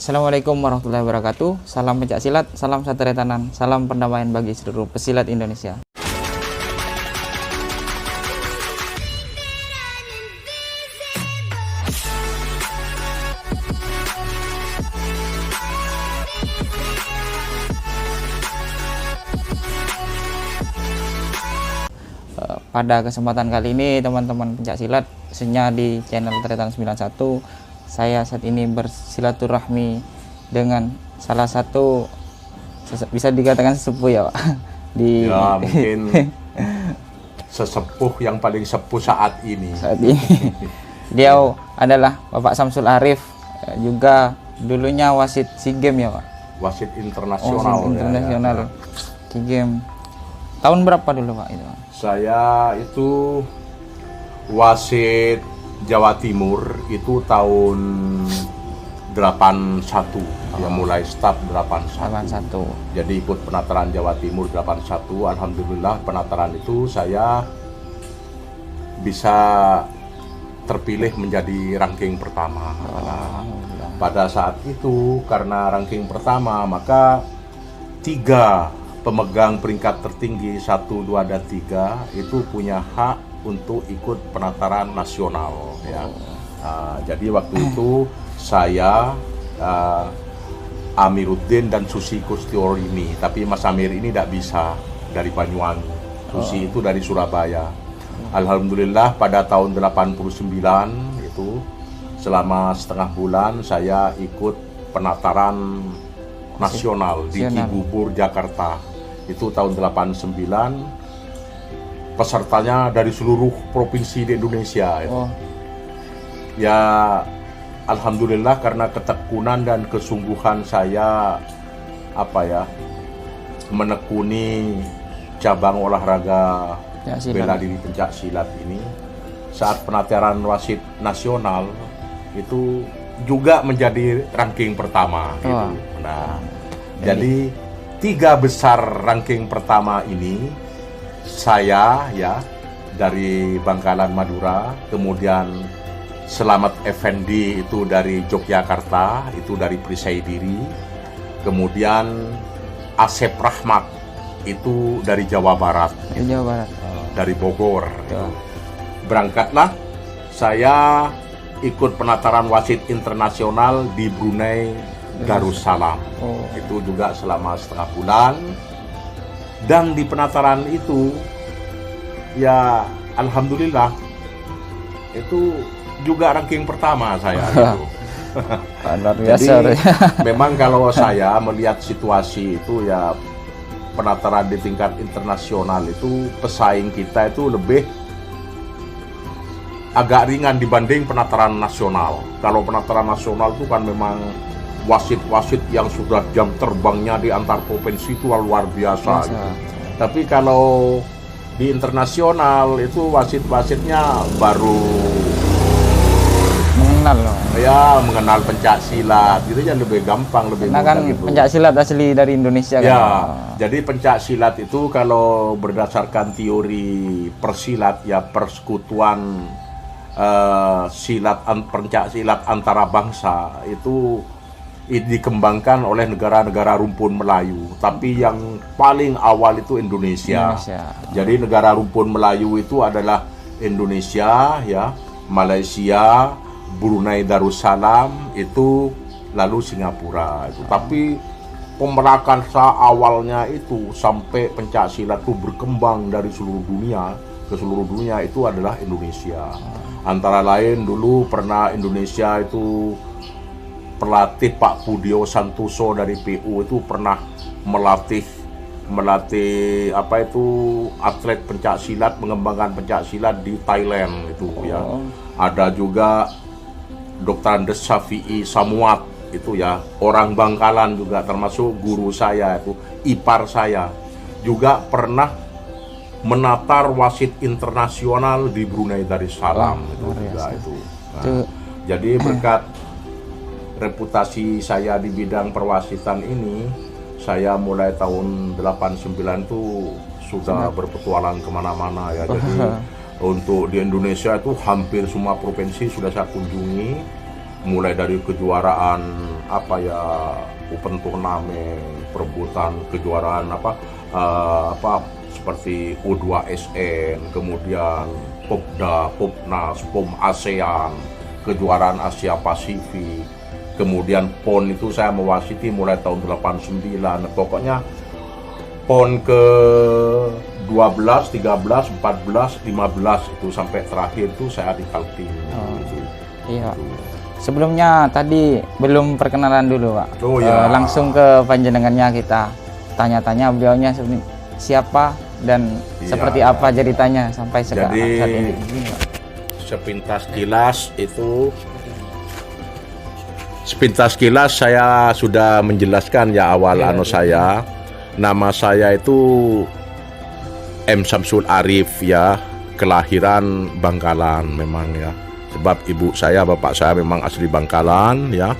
Assalamualaikum warahmatullahi wabarakatuh. Salam pencak silat, salam satria tanan, salam perdamaian bagi seluruh pesilat Indonesia. Pada kesempatan kali ini teman-teman pencak silat, khususnya di channel Tretan 91, saya saat ini bersilaturahmi dengan salah satu, bisa dikatakan sesepuh ya Pak, ya mungkin sesepuh yang paling sepuh saat ini. Dia adalah Bapak Samsul Arif, juga dulunya wasit SEA Games ya Pak. Wasit internasional. Internasional. SEA Games. Tahun berapa dulu Pak itu? Saya itu wasit Jawa Timur itu tahun 81, ya mulai start 81. Jadi ikut penataran Jawa Timur 81. Alhamdulillah penataran itu saya bisa terpilih menjadi ranking pertama. Pada saat itu karena ranking pertama, maka 3 pemegang peringkat tertinggi 1, 2, dan 3 itu punya hak untuk ikut penataran nasional ya. Jadi waktu itu saya, Amiruddin dan Susi Kustiori, tapi Mas Amir ini tidak bisa dari Banyuwangi, Susi itu dari Surabaya. Alhamdulillah pada tahun 89 itu selama setengah bulan saya ikut penataran nasional di Cibubur, Jakarta. Itu tahun 89, pesertanya dari seluruh provinsi di Indonesia itu. Ya alhamdulillah karena ketekunan dan kesungguhan saya menekuni cabang olahraga bela diri pencak silat ini, saat penataran wasit nasional itu juga menjadi ranking pertama gitu. Nah, jadi 3 besar ranking pertama ini saya ya dari Bangkalan Madura, kemudian Selamat Effendi itu dari Yogyakarta, itu dari Perisai Diri, kemudian Asep Rahmat itu dari Jawa Barat, dari Bogor. Berangkatlah saya ikut penataran wasit internasional di Brunei Darussalam. Itu juga selama setengah bulan, dan di penataran itu ya alhamdulillah itu juga ranking pertama saya gitu. Jadi memang kalau saya melihat situasi itu ya, penataran di tingkat internasional itu pesaing kita itu lebih agak ringan dibanding penataran nasional. Kalau penataran nasional itu kan memang wasit-wasit yang sudah jam terbangnya di antar provinsi itu luar biasa gitu. Tapi kalau di internasional itu wasit-wasitnya baru mengenal pencak silat, gitu ya, lebih gampang, lebih mudah kan gitu. Pencak silat asli dari Indonesia ya, kan. Jadi pencak silat itu kalau berdasarkan teori persilat ya, persekutuan pencak silat antara bangsa itu dikembangkan oleh negara-negara rumpun Melayu, tapi yang paling awal itu Indonesia. Jadi negara rumpun Melayu itu adalah Indonesia ya, Malaysia, Brunei Darussalam, itu lalu Singapura itu. Tapi pemerakarsa awalnya itu sampai pencak silat itu berkembang dari seluruh dunia ke seluruh dunia itu adalah Indonesia. Antara lain dulu pernah Indonesia itu pelatih Pak Pudio Santoso dari PU itu pernah melatih atlet pencak silat, mengembangkan pencak silat di Thailand itu ya. Ada juga Dr. Andes Syafi'i Samuat itu ya, orang Bangkalan juga, termasuk guru saya itu, ipar saya juga pernah menatar wasit internasional di Brunei Darussalam itu juga itu. Nah, jadi berkat reputasi saya di bidang perwasitan ini, saya mulai tahun 89 tuh sudah berpetualang kemana-mana ya. Jadi untuk di Indonesia itu hampir semua provinsi sudah saya kunjungi, mulai dari kejuaraan apa ya, open turnamen, perebutan kejuaraan seperti U2SN, kemudian Popda, Popnas, POM ASEAN, kejuaraan Asia Pasifik, kemudian PON itu saya mewasiti mulai tahun 89, pokoknya PON ke 12, 13, 14, 15 itu sampai terakhir itu saya di Kaltim. Gitu. Iya. Sebelumnya tadi belum perkenalan dulu, Pak. Oh, ya. Langsung ke panjenengannya kita tanya-tanya beliaunya siapa dan seperti apa ceritanya sampai saat ini. Begini, Pak. Sepintas kilas saya sudah menjelaskan ya awal saya. Nama saya itu M. Samsul Arif ya, kelahiran Bangkalan memang ya. Sebab ibu saya, bapak saya memang asli Bangkalan ya.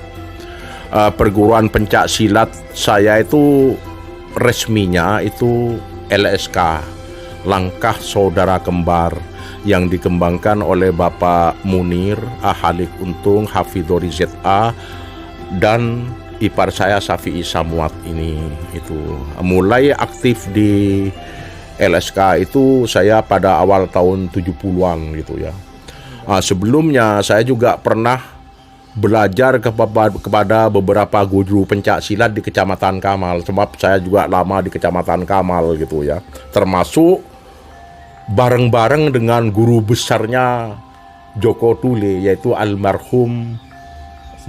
Perguruan pencak silat saya itu resminya itu LSK, Langkah Saudara Kembar, yang dikembangkan oleh Bapak Munir Ahalik Untung Hafidhori ZA dan ipar saya Syafi'i Samuat ini. Itu mulai aktif di LSK itu saya pada awal tahun 70-an gitu ya. Sebelumnya saya juga pernah belajar kepada beberapa guru pencak silat di Kecamatan Kamal, sebab saya juga lama di Kecamatan Kamal gitu ya, termasuk bareng-bareng dengan guru besarnya Joko Tule, yaitu almarhum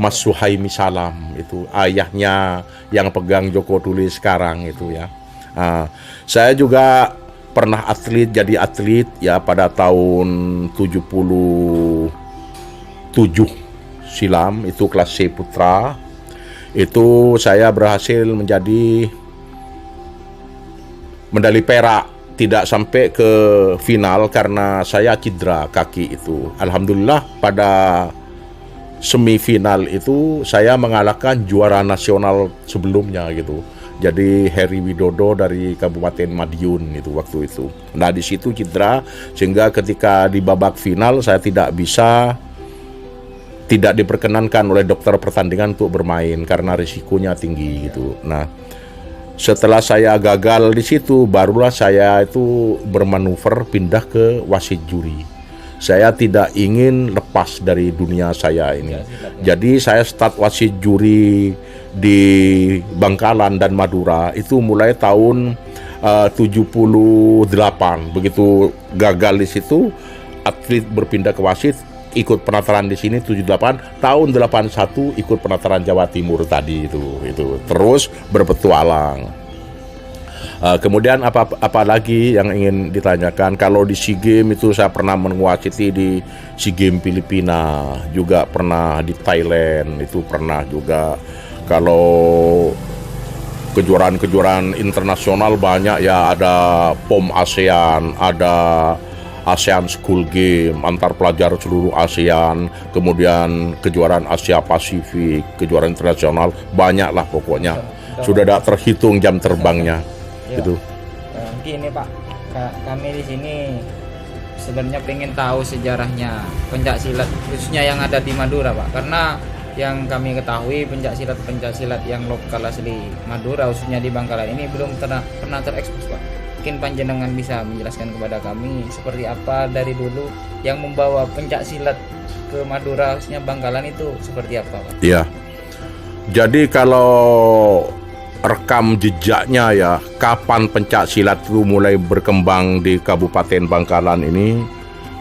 Mas Suhaimi Salam, itu ayahnya yang pegang Joko Tule sekarang itu ya. Saya juga pernah jadi atlet ya pada tahun 77 silam, itu kelas C putra. Itu saya berhasil menjadi medali perak, tidak sampai ke final karena saya cedera kaki itu. Alhamdulillah pada semifinal itu saya mengalahkan juara nasional sebelumnya gitu. Jadi Heri Widodo dari Kabupaten Madiun itu waktu itu. Nah di situ cedera sehingga ketika di babak final saya tidak diperkenankan oleh dokter pertandingan untuk bermain karena risikonya tinggi gitu. Nah setelah saya gagal di situ, barulah saya itu bermanuver pindah ke wasit juri. Saya tidak ingin lepas dari dunia saya ini. Jadi saya start wasit juri di Bangkalan dan Madura itu mulai tahun 78. Begitu gagal di situ, atlet berpindah ke wasit, ikut penataran di sini 78, tahun 81 ikut penataran Jawa Timur tadi itu terus berpetualang. Kemudian apa lagi yang ingin ditanyakan? Kalau di SEA Games itu saya pernah menguasai di SEA Games Filipina, juga pernah di Thailand, itu pernah juga. Kalau kejuaraan internasional banyak ya, ada POM ASEAN, ada ASEAN School Game antar pelajar seluruh ASEAN, kemudian kejuaraan Asia Pasifik, kejuaraan internasional, banyak lah pokoknya. Sudah tidak terhitung jam terbangnya. Ya. Gitu. Gini Pak, kami di sini sebenarnya pengen tahu sejarahnya pencak silat khususnya yang ada di Madura Pak, karena yang kami ketahui pencak silat yang lokal asli Madura khususnya di Bangkalan ini belum pernah terekspos Pak. Mungkin panjenengan bisa menjelaskan kepada kami seperti apa dari dulu yang membawa pencak silat ke Madura khususnya Bangkalan itu seperti apa Pak? Iya. Jadi kalau rekam jejaknya ya, kapan pencak silat itu mulai berkembang di Kabupaten Bangkalan ini,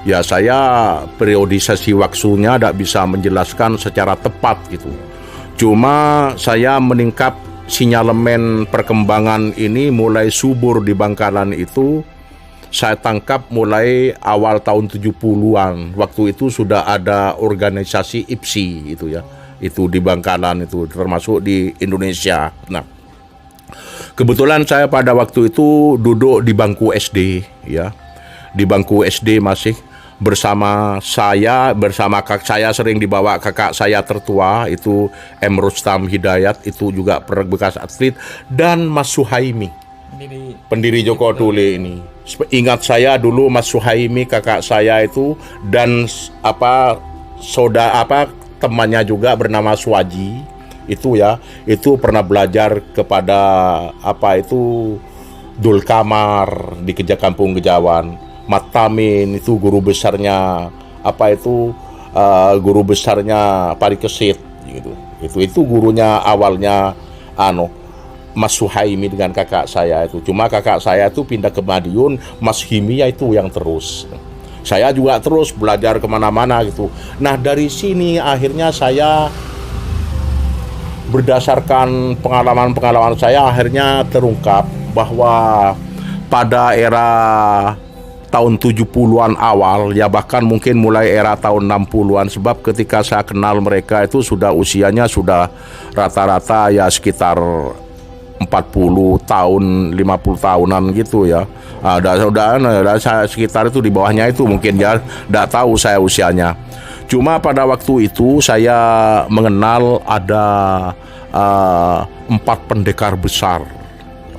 ya saya periodisasi waktunya tidak bisa menjelaskan secara tepat gitu. Cuma saya meningkat sinyalemen perkembangan ini mulai subur di Bangkalan itu saya tangkap mulai awal tahun 70-an. Waktu itu sudah ada organisasi IPSI itu ya. Itu di Bangkalan itu termasuk di Indonesia. Nah, kebetulan saya pada waktu itu duduk di bangku SD ya. Di bangku SD masih bersama kakak saya, sering dibawa kakak saya tertua itu M. Rustam Hidayat, itu juga bekas atlet, dan Mas Suhaimi pendiri Joko Tule ini. Ingat saya dulu Mas Suhaimi kakak saya itu, dan temannya juga bernama Suwaji itu ya, itu pernah belajar kepada apa itu Dul Kamar di Kampung Kejawan. Matamin itu guru besarnya apa itu guru besarnya Parikesit gitu. Itu gurunya awalnya Mas Suhaimi dengan kakak saya itu. Cuma kakak saya itu pindah ke Madiun, Mas Himia itu yang terus. Saya juga terus belajar kemana-mana gitu. Nah dari sini akhirnya saya berdasarkan pengalaman-pengalaman saya akhirnya terungkap bahwa pada era tahun 70-an awal ya, bahkan mungkin mulai era tahun 60-an, sebab ketika saya kenal mereka itu sudah usianya sudah rata-rata ya sekitar 40 tahun, 50 tahunan gitu ya. Udah saya sekitar itu, di bawahnya itu mungkin ya, enggak tahu saya usianya. Cuma pada waktu itu saya mengenal ada 4 pendekar besar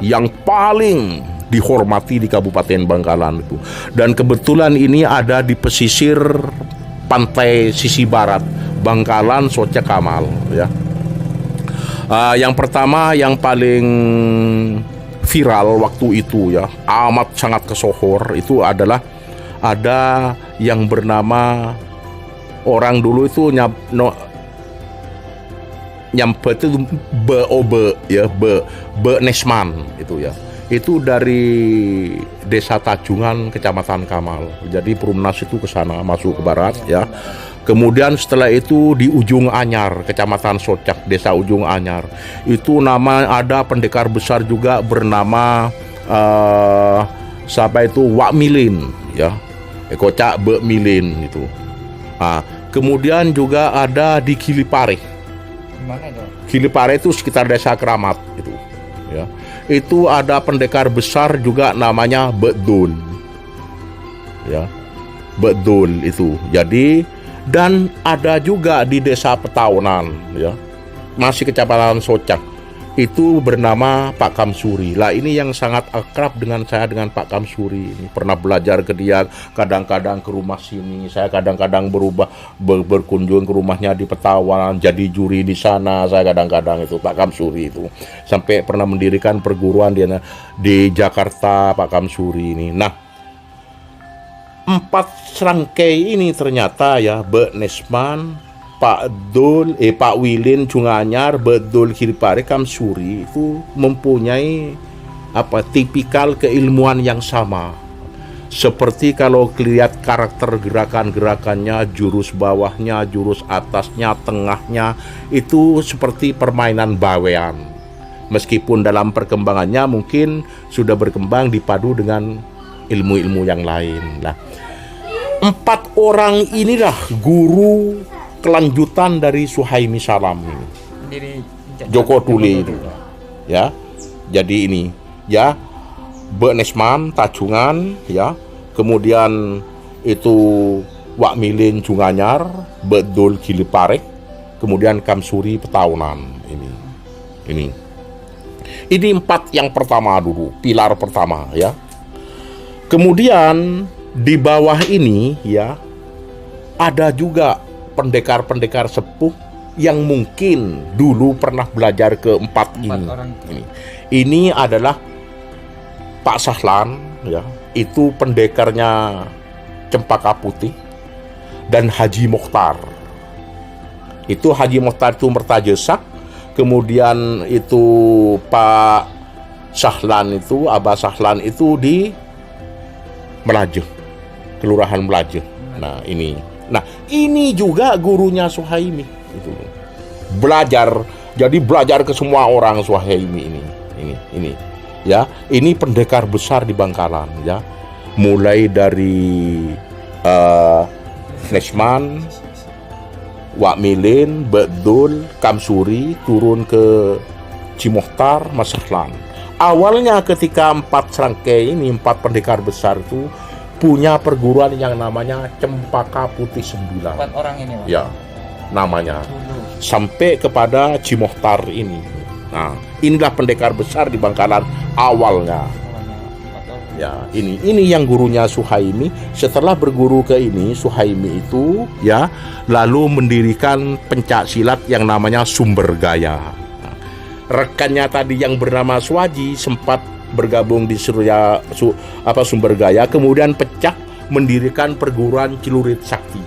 yang paling dihormati di Kabupaten Bangkalan itu. Dan kebetulan ini ada di pesisir pantai sisi barat Bangkalan Soca Kamal ya. Yang pertama yang paling viral waktu itu ya, amat sangat kesohor, itu adalah ada yang bernama, orang dulu itu nyampe itu Be Nesman itu ya. Itu dari Desa Tajungan, Kecamatan Kamal. Jadi Perumnas itu ke sana, masuk ke barat ya. Kemudian setelah itu di Ujung Anyar, Kecamatan Socak, Desa Ujung Anyar. Itu nama ada pendekar besar juga bernama siapa itu, Wak Milin ya. Kocak Be Milin itu. Kemudian juga ada di Kilipare. Gimana itu? Kilipare itu sekitar Desa Keramat itu ya. Itu ada pendekar besar juga namanya Bedul ya. Bedul itu. Jadi dan ada juga di Desa Petaunan ya, masih Kecamatan Socak, itu bernama Pak Kamsuri. Lah ini yang sangat akrab dengan saya, dengan Pak Kamsuri ini. Pernah belajar ke dia, kadang-kadang ke rumah sini. Saya kadang-kadang berkunjung ke rumahnya di Petaunan, jadi juri di sana. Saya kadang-kadang itu Pak Kamsuri itu. Sampai pernah mendirikan perguruan di Jakarta Pak Kamsuri ini. Nah, 4 serangkai ini ternyata ya, Be Nesman, Pak Wilin Junganyar, Bedul Kilipare, Kamsuri itu mempunyai tipikal keilmuan yang sama. Seperti kalau lihat karakter gerakan-gerakannya, jurus bawahnya, jurus atasnya, tengahnya, itu seperti permainan bawean. Meskipun dalam perkembangannya mungkin sudah berkembang dipadu dengan ilmu-ilmu yang lain. Nah, 4 orang inilah guru kelanjutan dari Suhaimi Salam ini. Joko Tuli itu. Ya. Jadi ini ya, Be Nesman Tajungan ya. Kemudian itu Wak Milin Junganyar, Bedul Kilipare, kemudian Kamsuri Petaunan ini. Ini 4 yang pertama dulu, pilar pertama ya. Kemudian di bawah ini ya, ada juga pendekar-pendekar sepuh yang mungkin dulu pernah belajar ke 4 ini. Ini adalah Pak Sahlan ya, itu pendekarnya Cempaka Putih, dan Haji Mokhtar. Itu Haji Mokhtar itu Mertajesak, kemudian itu Pak Sahlan itu, Abah Sahlan itu di Melajeh, Kelurahan Melajeh. Nah ini juga gurunya Suhaimi itu. Jadi belajar ke semua orang Suhaimi ini ya. Ini pendekar besar di Bangkalan ya. Mulai dari Nesman, Wak Milin, Bedul, Kamsuri, turun ke Cimokhtar, Mas Sahlan. Awalnya ketika 4 serangkai ini, 4 pendekar besar itu punya perguruan yang namanya Cempaka Putih 9. 4 orang ini, Pak? Ya, namanya. Sampai kepada Cimokhtar ini. Nah, inilah pendekar besar di Bangkalan awalnya. Ya, ini yang gurunya Suhaimi. Setelah berguru ke ini, Suhaimi itu ya lalu mendirikan pencak silat yang namanya Sumber Gaya. Nah, rekannya tadi yang bernama Swaji sempat bergabung di Sumber Gaya, kemudian pecah mendirikan perguruan Celurit Sakti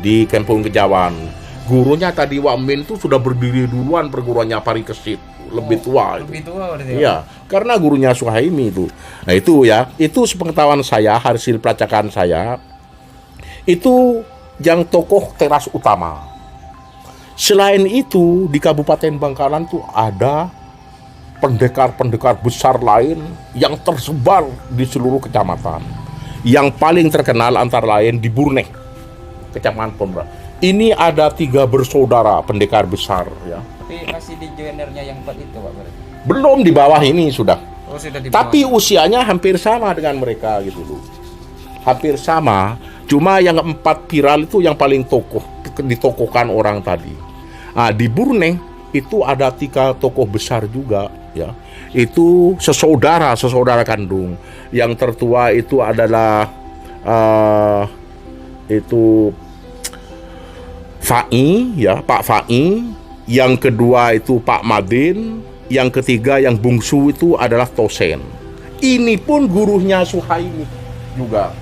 di Kampung Kejawan. Gurunya tadi Wamin itu sudah berdiri duluan perguruannya Parikesit, lebih tua. Lebih tua berarti. Iya, karena gurunya Suhaimi itu. Nah itu ya, itu sepengetahuan saya, hasil pelacakan saya, itu yang tokoh teras utama. Selain itu di Kabupaten Bangkalan tuh ada pendekar-pendekar besar lain yang tersebar di seluruh kecamatan. Yang paling terkenal antara lain di Burneh, Kecamatan Pombra. Ini ada 3 bersaudara pendekar besar ya. Tapi masih di joinernya yang 4 itu Pak berarti? Belum, di bawah ini sudah. Oh, sudah di bawah. Tapi usianya hampir sama dengan mereka gitu loh. Hampir sama, cuma yang 4 viral itu yang paling ditokohkan orang tadi. Nah, di Burneh itu ada 3 tokoh besar juga ya. Itu sesaudara kandung. Yang tertua itu adalah itu Fai ya, Pak Fai. Yang kedua itu Pak Madin. Yang ketiga yang bungsu itu adalah Tosen. Ini pun gurunya Suhaimi juga.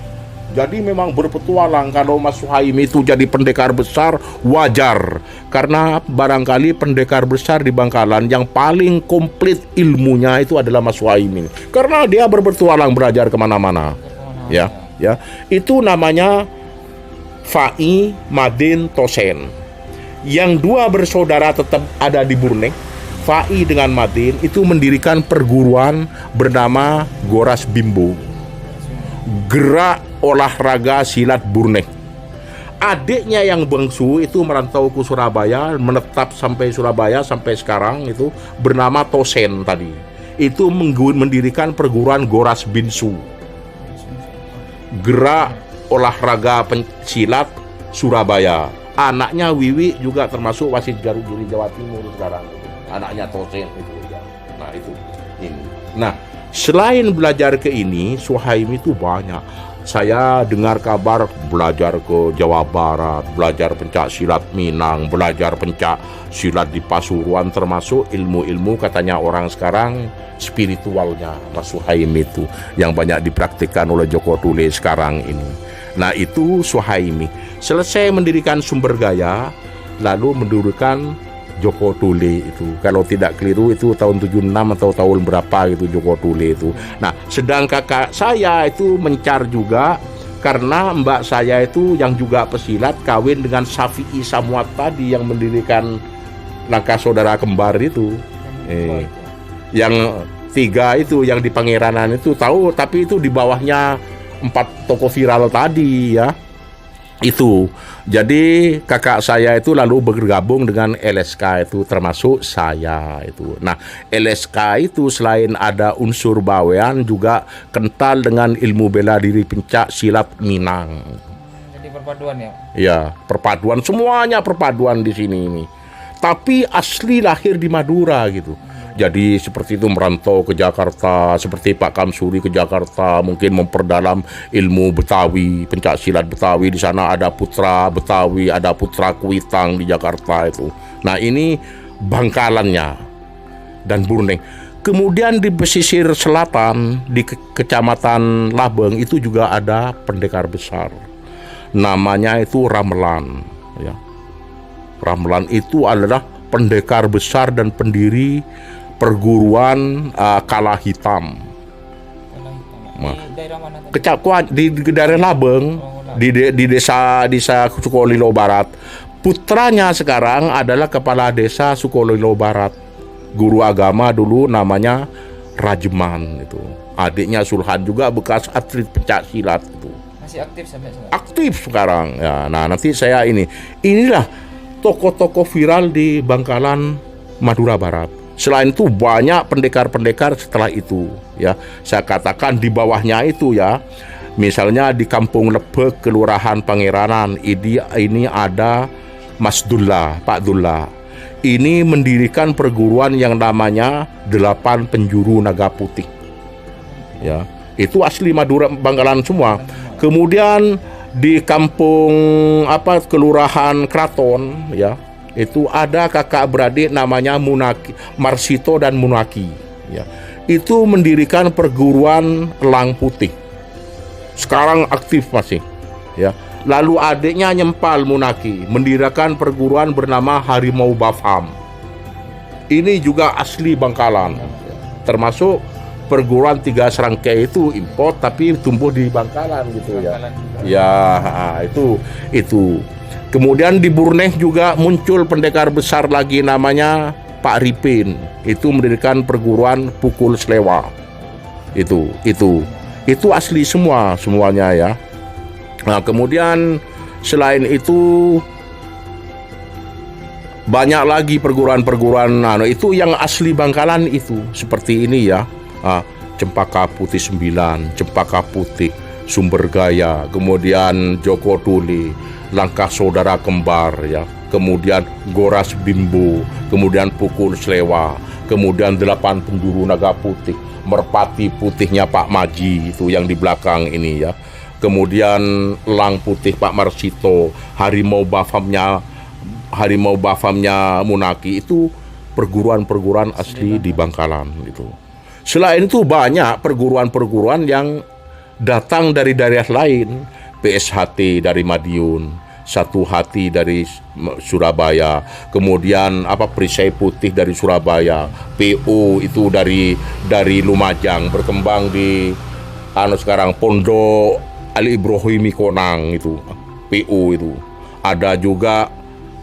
Jadi memang berpetualang. Kalau Mas Suhaimi itu jadi pendekar besar, wajar. Karena barangkali pendekar besar di Bangkalan yang paling komplit ilmunya itu adalah Mas Suhaimi. Karena dia berpetualang, belajar kemana-mana. Ya. Itu namanya Fai, Madin, Tosen. Yang 2 bersaudara tetap ada di Burneh. Fai dengan Madin itu mendirikan perguruan bernama Goras Bimbo, Gerak Olahraga Silat Burneh. Adiknya yang bungsu itu merantau ke Surabaya, menetap sampai Surabaya sampai sekarang, itu bernama Tosen tadi. Itu mendirikan perguruan Goras Binsu, Gerak Olahraga Silat Surabaya. Anaknya Wiwi juga termasuk wasit Garut Juri Jawa Timur sekarang. Anaknya Tosen itu ya. Nah itu ini. Nah selain belajar ke ini, Suhaimi itu banyak. Saya dengar kabar belajar ke Jawa Barat, belajar pencak silat Minang, belajar pencak silat di Pasuruan, termasuk ilmu-ilmu katanya orang sekarang spiritualnya Mas Suhaimi itu yang banyak dipraktikkan oleh Joko Tule sekarang ini. Nah itu Suhaimi. Selesai mendirikan Sumber Gaya, lalu mendirikan Joko Tule itu. Kalau tidak keliru itu tahun 76 atau tahun berapa gitu Joko Tule itu. Nah, sedang kakak saya itu mencar juga karena mbak saya itu yang juga pesilat kawin dengan Safi'i Samuat tadi yang mendirikan Langkah Saudara Kembar itu. Yang 3 itu yang di Pangeranan itu tahu, tapi itu di bawahnya 4 tokoh viral tadi ya. Itu. Jadi kakak saya itu lalu bergabung dengan LSK itu, termasuk saya itu. Nah, LSK itu selain ada unsur bawean juga kental dengan ilmu bela diri pencak silat Minang. Jadi perpaduan ya? Ya, perpaduan, semuanya perpaduan di sini ini. Tapi asli lahir di Madura gitu. Jadi seperti itu merantau ke Jakarta, seperti Pak Kamsuri ke Jakarta, mungkin memperdalam ilmu Betawi, pencak silat Betawi. Di sana ada putra Betawi, ada putra Kuitang di Jakarta itu. Nah ini Bangkalannya dan Burneh. Kemudian di pesisir selatan di Kecamatan Labeng itu juga ada pendekar besar. Namanya itu Ramelan. Ya. Ramelan itu adalah pendekar besar dan pendiri perguruan Kala Hitam. Di daerah mana? Di daerah Labeng, di desa Sukolilo Barat. Putranya sekarang adalah kepala desa Sukolilo Barat. Guru agama dulu namanya Rajman itu. Adiknya Sulhan juga bekas atlet pencak silat itu. Masih aktif sampai sekarang? Aktif sekarang. Ya, nah nanti saya inilah tokoh-tokoh viral di Bangkalan Madura Barat. Selain itu banyak pendekar-pendekar setelah itu ya. Saya katakan di bawahnya itu ya. Misalnya di Kampung Lebek, Kelurahan Pangeranan, ini ada Mas Dullah, Pak Dullah. Ini mendirikan perguruan yang namanya 8 Penjuru Naga Putih. ya. Itu asli Madura Bangkalan semua. Kemudian di kampung Kelurahan Kraton, ya, itu ada kakak beradik namanya Munaki, Marsito dan Munaki, ya. Itu mendirikan perguruan Elang Putih. Sekarang aktif masih, ya. Lalu adiknya Nyempal Munaki mendirikan perguruan bernama Harimau Bafam. Ini juga asli Bangkalan, termasuk perguruan 3 serangkai itu import tapi tumbuh di Bangkalan gitu ya. Ya, itu. Kemudian di Burneh juga muncul pendekar besar lagi namanya Pak Ripin. Itu mendirikan perguruan Pukul Slewa. Itu asli semuanya ya. Nah, kemudian selain itu banyak lagi perguruan-perguruan itu yang asli Bangkalan itu seperti ini ya. Cempaka Putih 9, Cempaka Putih, Sumbergaya, kemudian Joko Tuli, Langkah Saudara Kembar ya, kemudian Goras Bimbo, kemudian Pukul Slewa, kemudian 8 Penjuru Naga Putih, Merpati Putihnya Pak Maji itu yang di belakang ini ya. Kemudian Elang Putih Pak Marsito, Harimau Bafamnya Munaki, itu perguruan-perguruan asli di Bangkalan gitu. Selain itu banyak perguruan-perguruan yang datang dari daerah lain, PSHT dari Madiun, Satu Hati dari Surabaya, kemudian Perisai Putih dari Surabaya, PO itu dari Lumajang, berkembang di sekarang Pondok Ali Ibrahimi Konang itu, PO itu. Ada juga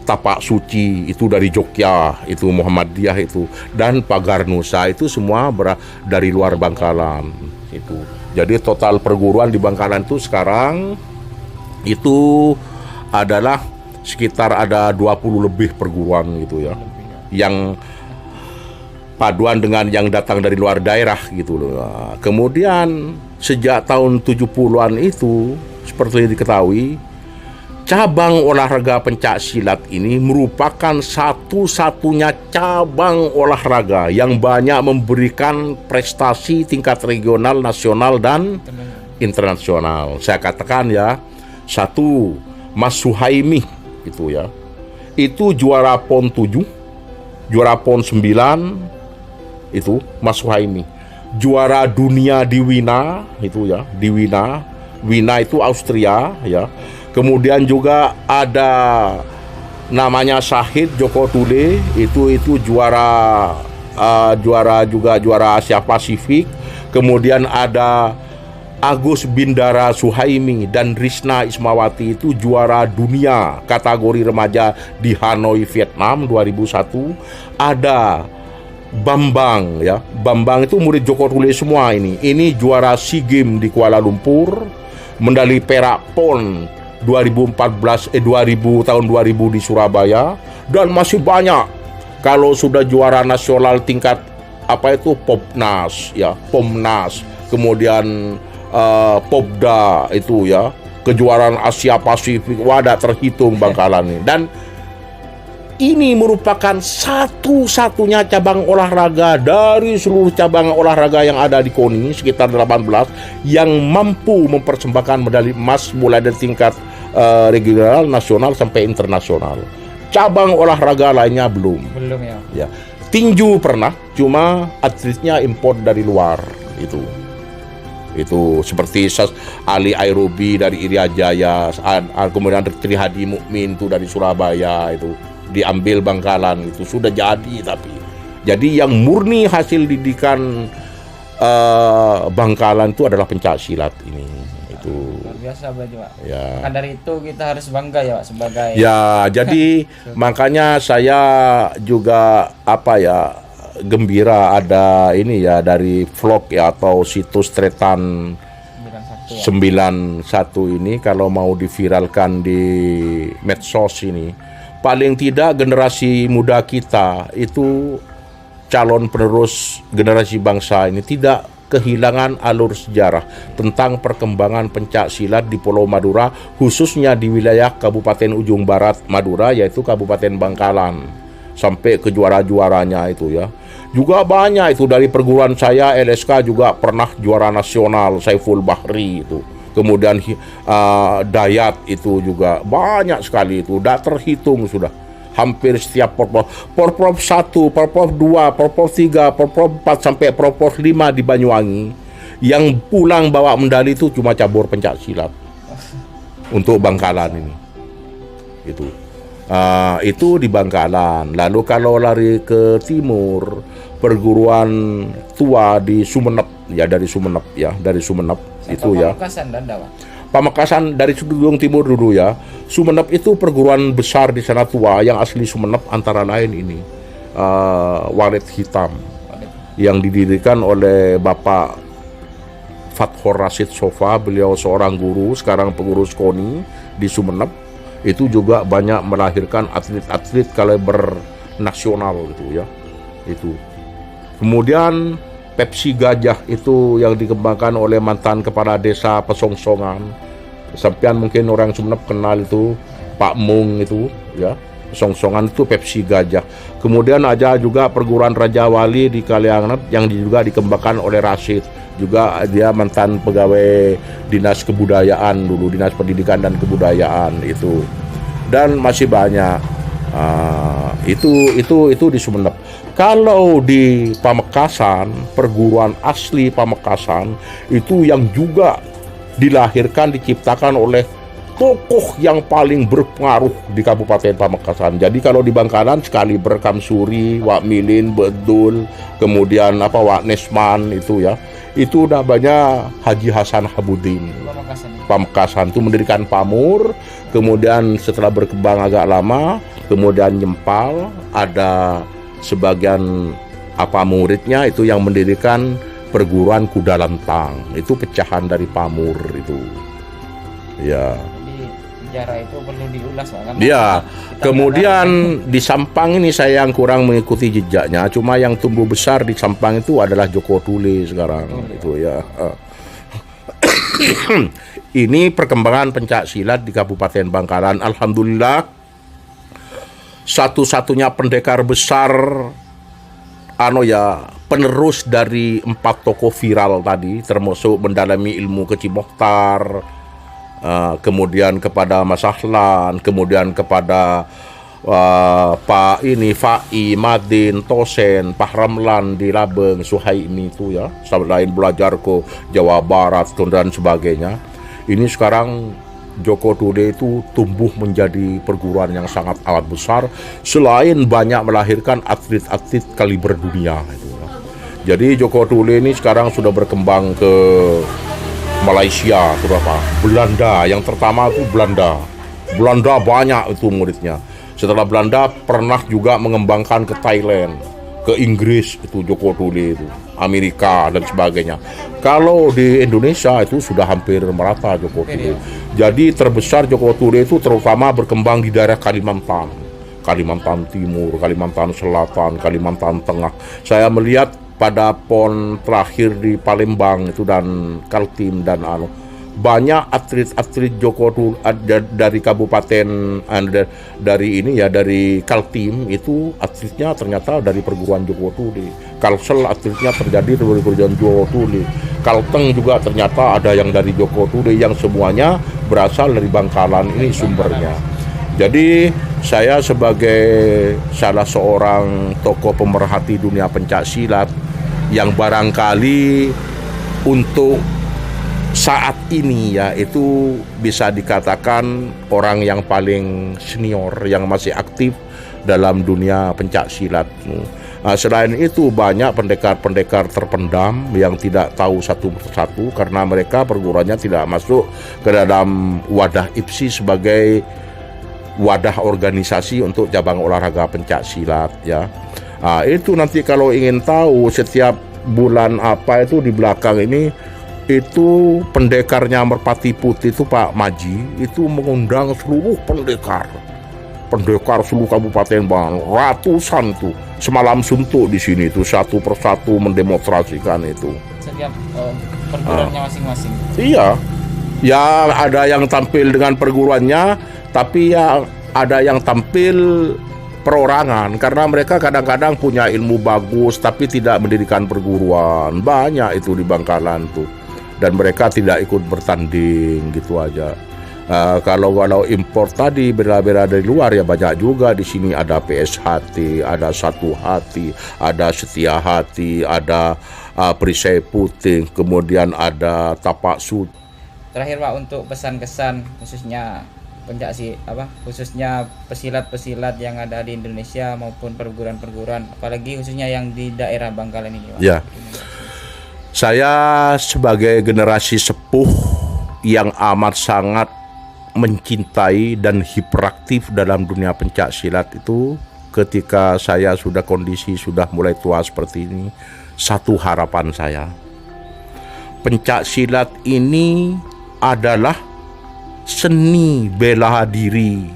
Tapak Suci itu dari Jogja, itu Muhammadiyah itu, dan Pagar Nusa itu semua dari luar Bangkalan itu. Jadi total perguruan di Bangkalan itu sekarang itu adalah sekitar ada 20 lebih perguruan gitu ya. Yang paduan dengan yang datang dari luar daerah gitu loh. Nah, kemudian sejak tahun 70-an itu seperti diketahui, cabang olahraga pencak silat ini merupakan satu-satunya cabang olahraga yang banyak memberikan prestasi tingkat regional, nasional, dan internasional. Saya katakan ya, satu, Mas Suhaimi itu ya, itu juara PON 7, juara PON 9, itu Mas Suhaimi. Juara dunia di Wina itu ya, di Wina itu Austria ya. Kemudian juga ada namanya Syahid Joko Tule, itu juara Asia Pasifik. Kemudian ada Agus Bindara Suhaimi dan Risna Ismawati, itu juara dunia kategori remaja di Hanoi, Vietnam 2001. Ada Bambang ya, Bambang itu murid Joko Tule semua ini. Ini juara SEA Games di Kuala Lumpur, medali perak PON 2014 tahun 2000 di Surabaya, dan masih banyak. Kalau sudah juara nasional tingkat Popnas ya, Pomnas, kemudian Popda itu ya, kejuaraan Asia Pasifik, wadah terhitung Bangkalan ini. Dan ini merupakan satu-satunya cabang olahraga dari seluruh cabang olahraga yang ada di KONI, sekitar 18, yang mampu mempersembahkan medali emas mulai dari tingkat regional, nasional, sampai internasional. Cabang olahraga lainnya belum ya. Tinju pernah, cuma atletnya import dari luar itu seperti Ali Airobi dari Irian Jaya, kemudian Trihadi Mukmin itu dari Surabaya, itu diambil Bangkalan, itu sudah jadi. Tapi jadi yang murni hasil didikan Bangkalan itu adalah pencak silat ini. Itu luar biasa Pak. Ya. Kan dari itu kita harus bangga ya Pak sebagai. Ya, jadi makanya saya juga gembira ada ini ya dari vlog ya atau situs Tretan 91 ini, kalau mau diviralkan di medsos ini, paling tidak generasi muda kita itu, calon penerus generasi bangsa ini, tidak kehilangan alur sejarah tentang perkembangan pencak silat di Pulau Madura, khususnya di wilayah Kabupaten Ujung Barat Madura, yaitu Kabupaten Bangkalan, sampai ke juara-juaranya itu ya. Juga banyak itu dari perguruan saya, LSK juga pernah juara nasional, Saiful Bahri itu. Kemudian Dayat itu juga banyak sekali itu, tidak terhitung sudah. Hampir setiap Porprov 1, Porprov 2, Porprov 3, Porprov 4 sampai Porprov 5 di Banyuwangi. Yang pulang bawa medali itu cuma cabur pencak silat untuk Bangkalan ini. Itu di Bangkalan. Lalu kalau lari ke timur, perguruan tua di Sumenep, ya dari Sumenep ya, dari Sumenep itu ya. Pamekasan dan Dawa. Pamekasan dari Gunung Timur dulu ya. Sumenep itu perguruan besar di sana tua yang asli Sumenep, antara lain ini Walet Hitam yang didirikan oleh Bapak Fathur Rasid Sofa. Beliau seorang guru, sekarang pengurus KONI di Sumenep. Itu juga banyak melahirkan atlet-atlet kaliber nasional gitu ya. Itu. Kemudian Pepsi Gajah itu yang dikembangkan oleh mantan kepala desa Pesongsongan. Sampean mungkin orang Sumenep kenal itu Pak Mung itu ya. Pesongsongan itu Pepsi Gajah. Kemudian ada juga perguruan Raja Wali di Kaliangat yang juga dikembangkan oleh Rasid. Juga dia mantan pegawai dinas kebudayaan dulu, dinas pendidikan dan kebudayaan itu. Dan masih banyak. Itu di Sumenep. Kalau di Pamekasan, perguruan asli Pamekasan itu yang juga dilahirkan, diciptakan oleh tokoh yang paling berpengaruh di Kabupaten Pamekasan. Jadi kalau di Bangkalan sekali Berkamsuri, Wak Milin, Bedul, kemudian Wak Nesman itu ya. Itu namanya Haji Hasan Habudin. Pamekasan itu mendirikan Pamur, kemudian setelah berkembang agak lama, kemudian Nyempal, ada sebagian muridnya itu yang mendirikan perguruan Kuda Lentang. Itu pecahan dari Pamur itu. Ya. Sejarah itu perlu diulas, Pak. Ya, kemudian di Sampang ini saya yang kurang mengikuti jejaknya. Cuma yang tumbuh besar di Sampang itu adalah Joko Tule sekarang. Itu ya. Ini perkembangan pencak silat di Kabupaten Bangkalan. Alhamdulillah, satu-satunya pendekar besar, penerus dari 4 tokoh viral tadi, termasuk mendalami ilmu Keci Mokhtar. Kemudian kepada Mas Ahlan, kemudian kepada Pak Fai, Madin, Tosen, Pak Ramlan di Labeng, Suhaimi itu ya, selain belajar ke Jawa Barat dan sebagainya. Ini sekarang Joko Tule itu tumbuh menjadi perguruan yang sangat amat besar, selain banyak melahirkan atlet-atlet kaliber dunia itu ya. Jadi Joko Tule ini sekarang sudah berkembang ke Malaysia, Belanda. Yang pertama itu Belanda banyak itu muridnya. Setelah Belanda pernah juga mengembangkan ke Thailand, ke Inggris itu Joko Tule itu, Amerika dan sebagainya. Kalau di Indonesia itu sudah hampir merata Joko Tule. Jadi terbesar Joko Tule itu terutama berkembang di daerah Kalimantan Timur, Kalimantan Selatan, Kalimantan Tengah. Saya melihat pada PON terakhir di Palembang itu dan Kaltim dan banyak atlet-atlet Joko Tule dari kabupaten dari Kaltim itu atletnya ternyata dari perguruan Joko Tule. Kalsel atletnya terjadi dari perguruan Joko Tule. Kalteng juga ternyata ada yang dari Joko Tule, yang semuanya berasal dari Bangkalan ini sumbernya. Jadi saya sebagai salah seorang tokoh pemerhati dunia pencak silat yang barangkali untuk saat ini ya itu bisa dikatakan orang yang paling senior yang masih aktif dalam dunia pencak silat. Selain itu banyak pendekar-pendekar terpendam yang tidak tahu satu persatu karena mereka perguruannya tidak masuk ke dalam wadah IPSI sebagai wadah organisasi untuk cabang olahraga pencak silat ya. Itu nanti kalau ingin tahu setiap bulan itu di belakang ini itu pendekarnya Merpati Putih itu Pak Maji itu mengundang seluruh pendekar seluruh Kabupaten Bangkalan, ratusan tuh semalam suntuk di sini itu satu persatu mendemonstrasikan itu. Setiap perguruannya masing-masing. Iya, ya ada yang tampil dengan perguruannya, tapi ya ada yang tampil perorangan, karena mereka kadang-kadang punya ilmu bagus tapi tidak mendirikan perguruan. Banyak itu di Bangkalan tuh, dan mereka tidak ikut bertanding gitu aja. Kalau impor tadi bela-bela dari luar ya banyak juga. Di sini ada PSHT, ada Satu Hati, ada Setia Hati, ada Perisai Putih, kemudian ada Tapak Suci. Terakhir Pak, untuk pesan kesan khususnya khususnya pesilat-pesilat yang ada di Indonesia maupun perguruan-perguruan, apalagi khususnya yang di daerah Bangkalan ini Pak. Ya. Saya sebagai generasi sepuh yang amat sangat mencintai dan hiperaktif dalam dunia pencak silat itu, ketika saya kondisi sudah mulai tua seperti ini, satu harapan saya, pencak silat ini adalah seni bela diri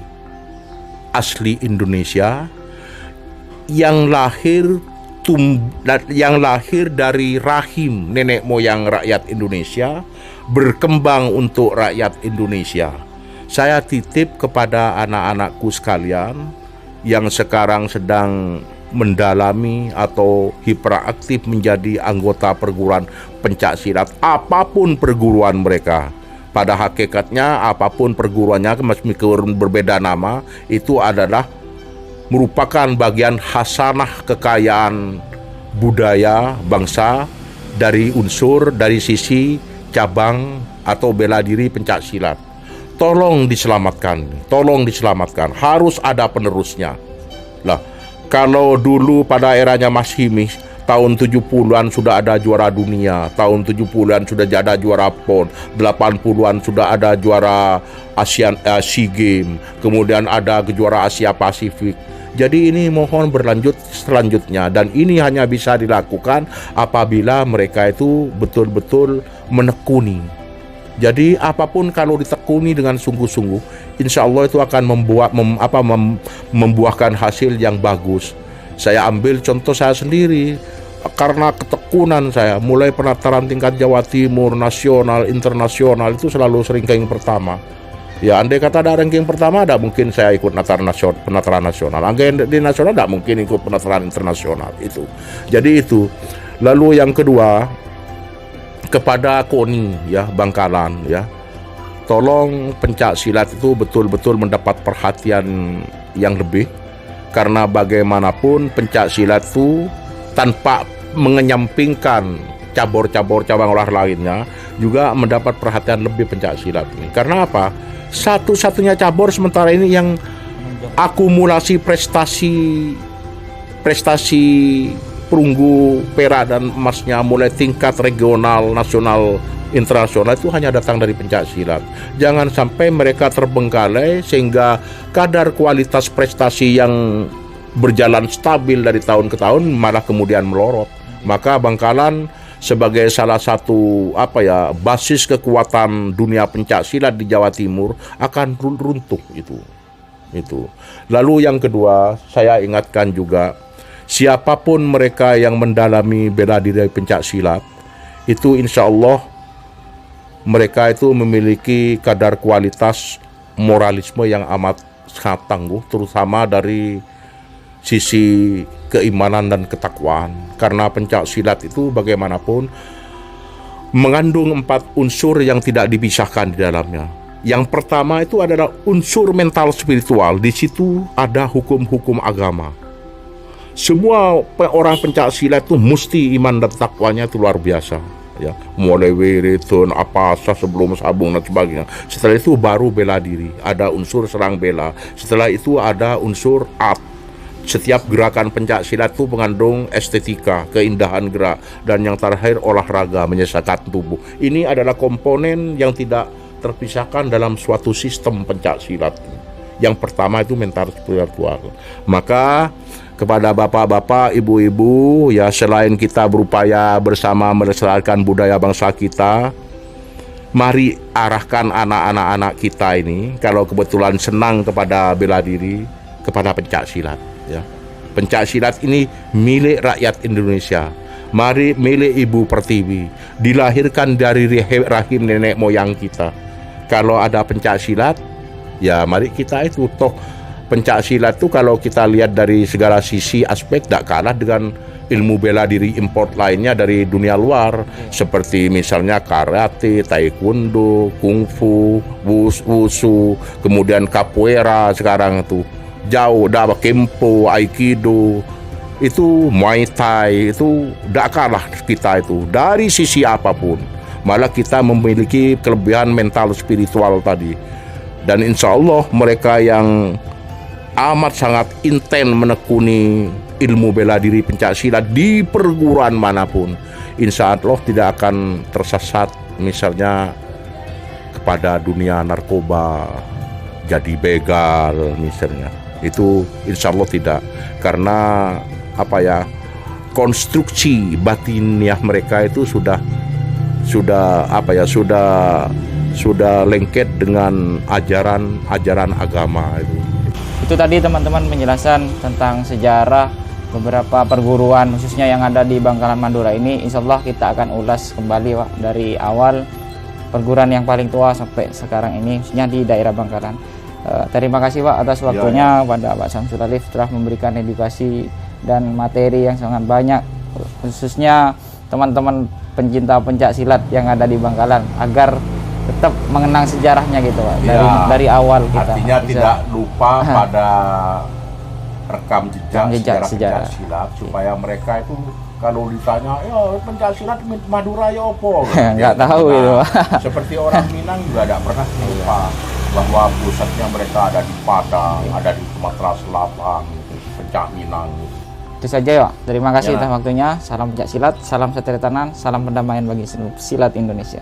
asli Indonesia yang lahir dari rahim nenek moyang rakyat Indonesia, berkembang untuk rakyat Indonesia. Saya titip kepada anak-anakku sekalian yang sekarang sedang mendalami atau hiperaktif menjadi anggota perguruan pencak silat, apapun perguruan mereka. Pada hakikatnya apapun perguruannya, meskipun berbeda nama, itu adalah merupakan bagian hasanah kekayaan budaya bangsa dari sisi cabang atau bela diri pencak silat. Tolong diselamatkan, harus ada penerusnya. Lah, kalau dulu pada eranya Mas Himi, tahun 70-an sudah ada juara dunia, tahun 70-an sudah ada juara PON, 80-an sudah ada juara SEA Games, kemudian ada kejuara Asia Pasifik. Jadi ini mohon berlanjut selanjutnya, dan ini hanya bisa dilakukan apabila mereka itu betul-betul menekuni. Jadi apapun kalau ditekuni dengan sungguh-sungguh, insya Allah itu akan membuahkan hasil yang bagus. Saya ambil contoh saya sendiri, karena ketekunan saya, mulai penataran tingkat Jawa Timur, nasional, internasional, itu selalu ranking pertama. Ya, andai kata ada ranking pertama, tidak mungkin saya ikut penataran nasional. Andai di nasional, tidak mungkin ikut penataran internasional. Itu. Jadi itu. Lalu yang kedua, kepada KONI ya Bangkalan ya, tolong pencak silat itu betul-betul mendapat perhatian yang lebih, karena bagaimanapun pencak silat itu tanpa mengenyampingkan cabang olahraga lainnya juga mendapat perhatian lebih pencak silat ini. Karena apa? Satu-satunya cabur sementara ini yang akumulasi prestasi perunggu perak dan emasnya mulai tingkat regional, nasional, internasional itu hanya datang dari pencak silat. Jangan sampai mereka terbengkalai sehingga kadar kualitas prestasi yang berjalan stabil dari tahun ke tahun malah kemudian melorot. Maka Bangkalan sebagai salah satu basis kekuatan dunia pencak silat di Jawa Timur akan runtuh itu. Lalu yang kedua, saya ingatkan juga, siapapun mereka yang mendalami bela diri pencak silat itu insya Allah mereka itu memiliki kadar kualitas moralisme yang amat sangat tangguh, terutama dari sisi keimanan dan ketakwaan. Karena pencak silat itu bagaimanapun mengandung 4 unsur yang tidak dipisahkan di dalamnya. Yang pertama itu adalah unsur mental spiritual. Di situ ada hukum-hukum agama. Semua orang pencak silat itu mesti iman dan takwanya itu luar biasa ya, mulai wiridun sebelum sabung dan sebagainya. Setelah itu baru bela diri, ada unsur serang bela. Setelah itu ada unsur art. Setiap gerakan pencak silat itu mengandung estetika, keindahan gerak, dan yang terakhir olahraga menyehatkan tubuh. Ini adalah komponen yang tidak terpisahkan dalam suatu sistem pencak silat. Yang pertama itu mental spiritual. Maka kepada bapak-bapak, ibu-ibu ya, selain kita berupaya bersama melestarikan budaya bangsa kita, mari arahkan anak-anak kita ini, kalau kebetulan senang kepada bela diri, kepada pencak silat ya. Pencak silat ini milik rakyat Indonesia. Mari milik Ibu Pertiwi, dilahirkan dari rahim nenek moyang kita. Kalau ada pencak silat, ya mari kita itu toh pencak silat itu kalau kita lihat dari segala sisi aspek tidak kalah dengan ilmu bela diri import lainnya dari dunia luar, seperti misalnya karate, taekwondo, kungfu, wushu, kemudian capoeira sekarang itu jauh, dah kempo, aikido, itu muay thai, itu tidak kalah kita itu dari sisi apapun. Malah kita memiliki kelebihan mental spiritual tadi, dan insya Allah mereka yang amat sangat intens menekuni ilmu bela diri pencak silat di perguruan manapun, insya Allah tidak akan tersesat misalnya kepada dunia narkoba, jadi begal misalnya. Itu insya Allah tidak, karena apa ya, konstruksi batiniah mereka itu sudah apa ya, sudah lengket dengan ajaran agama itu. Itu tadi teman-teman penjelasan tentang sejarah beberapa perguruan khususnya yang ada di Bangkalan Madura ini. Insya Allah kita akan ulas kembali Pak, dari awal perguruan yang paling tua sampai sekarang ini, khususnya di daerah Bangkalan. Terima kasih Pak atas waktunya pada Pak Samsul Alif, telah memberikan edukasi dan materi yang sangat banyak, khususnya teman-teman pencinta pencak silat yang ada di Bangkalan, agar tetap mengenang sejarahnya gitu Pak, dari awal kita. Artinya tidak lupa pada rekam jejak sejarah pencak silat, supaya mereka itu kalau ditanya, ya pencak silat Madura ya opo? Nggak tahu gitu Pak. Seperti orang Minang juga tidak pernah lupa bahwa pusatnya mereka ada di Padang, ada di Sumatera Selatan, pencak Minang. Itu saja ya. Terima kasih atas waktunya. Salam pencak silat, salam satria tanan, salam perdamaian bagi seluruh silat Indonesia.